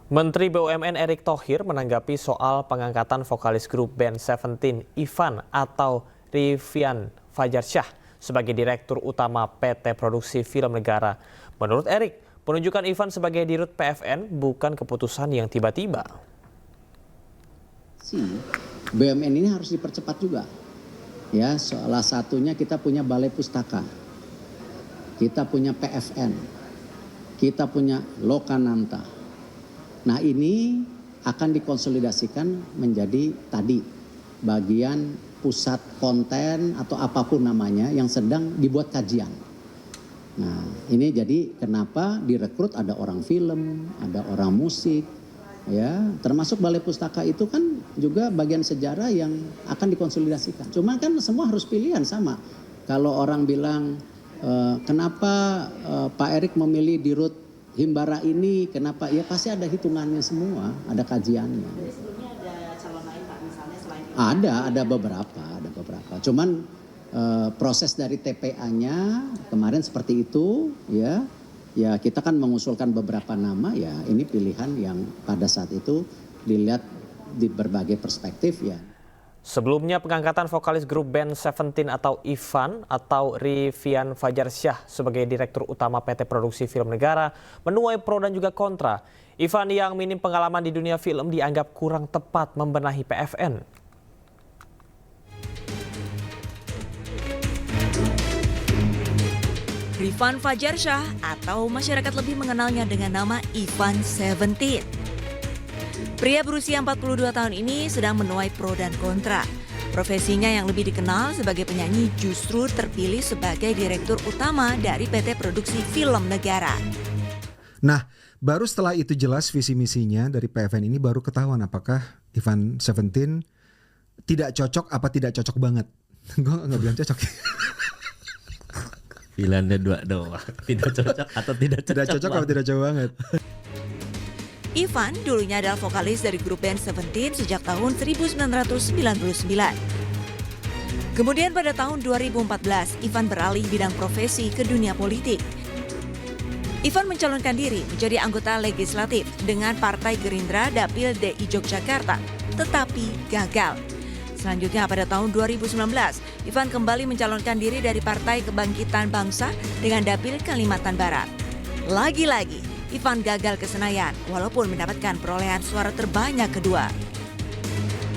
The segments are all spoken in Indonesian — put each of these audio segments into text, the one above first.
Menteri BUMN Erick Thohir menanggapi soal pengangkatan vokalis grup band Seventeen Ivan atau Rivian Fajarsyah sebagai Direktur Utama PT Produksi Film Negara. Menurut Erick, penunjukan Ivan sebagai Dirut PFN bukan keputusan yang tiba-tiba. BUMN ini harus dipercepat juga. Ya, salah satunya kita punya Balai Pustaka, kita punya PFN, kita punya Lokananta. Nah, ini akan dikonsolidasikan menjadi tadi bagian pusat konten atau apapun namanya yang sedang dibuat kajian. Nah, ini jadi kenapa direkrut ada orang film, ada orang musik, ya, termasuk Balai Pustaka itu kan juga bagian sejarah yang akan dikonsolidasikan. Cuma kan semua harus pilihan sama. Kalau orang bilang kenapa Pak Erick memilih Dirut Himbara ini, kenapa? Ya pasti ada hitungannya semua, ada kajiannya. Sebelumnya ada calon lain Pak, misalnya selain itu? Ada beberapa. Cuman proses dari TPA-nya kemarin seperti itu, ya kita kan mengusulkan beberapa nama, ya ini pilihan yang pada saat itu dilihat di berbagai perspektif ya. Sebelumnya pengangkatan vokalis grup band Seventeen atau Ivan atau Rivian Fajarsyah sebagai Direktur Utama PT Produksi Film Negara menuai pro dan juga kontra. Ivan yang minim pengalaman di dunia film dianggap kurang tepat membenahi PFN. Rivian Fajarsyah atau masyarakat lebih mengenalnya dengan nama Ivan Seventeen. Pria berusia 42 tahun ini sedang menuai pro dan kontra. Profesinya yang lebih dikenal sebagai penyanyi justru terpilih sebagai Direktur Utama dari PT Produksi Film Negara. Nah, baru setelah itu jelas visi misinya dari PFN ini baru ketahuan apakah Ivan Seventeen tidak cocok apa tidak cocok banget. Gue nggak bilang cocok. Pilihannya dua doang, tidak cocok atau tidak cocok. Tidak cocok atau tidak cocok banget. Ivan dulunya adalah vokalis dari grup band Seventeen sejak tahun 1999. Kemudian pada tahun 2014, Ivan beralih bidang profesi ke dunia politik. Ivan mencalonkan diri menjadi anggota legislatif dengan Partai Gerindra Dapil DI Yogyakarta, tetapi gagal. Selanjutnya pada tahun 2019, Ivan kembali mencalonkan diri dari Partai Kebangkitan Bangsa dengan Dapil Kalimantan Barat. Lagi-lagi, Ivan gagal ke Senayan walaupun mendapatkan perolehan suara terbanyak kedua.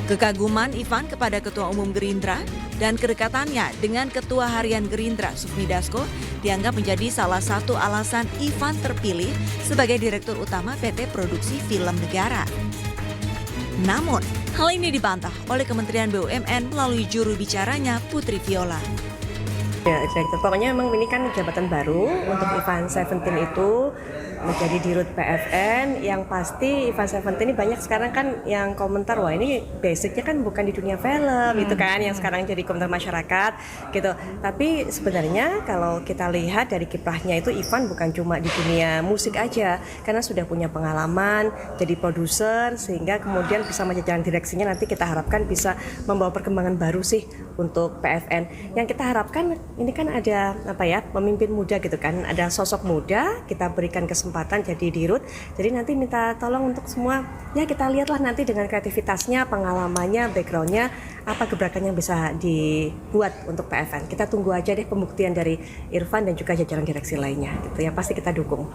Kekaguman Ivan kepada Ketua Umum Gerindra dan kedekatannya dengan Ketua Harian Gerindra Sufmi Dasko dianggap menjadi salah satu alasan Ivan terpilih sebagai Direktur Utama PT Produksi Film Negara. Namun, hal ini dibantah oleh Kementerian BUMN melalui juru bicaranya Putri Viola. Ya, pokoknya memang ini kan jabatan baru untuk Ivan Seventeen itu menjadi Dirut PFN. Yang pasti Ivan Seventeen ini banyak sekarang kan yang komentar, wah ini basicnya kan bukan di dunia film gitu kan, yang sekarang jadi komentar masyarakat gitu. Tapi sebenarnya kalau kita lihat dari kiprahnya itu Ivan bukan cuma di dunia musik aja, karena sudah punya pengalaman jadi produser sehingga kemudian bisa menjalankan direksinya, nanti kita harapkan bisa membawa perkembangan baru sih untuk PFN. Yang kita harapkan ini kan ada pemimpin muda gitu kan, ada sosok muda, kita berikan kesempatan jadi dirut. Jadi nanti minta tolong untuk semua, ya kita lihatlah nanti dengan kreativitasnya, pengalamannya, backgroundnya, apa gebrakan yang bisa dibuat untuk PFN. Kita tunggu aja deh pembuktian dari Irfan dan juga jajaran direksi lainnya gitu, yang pasti kita dukung.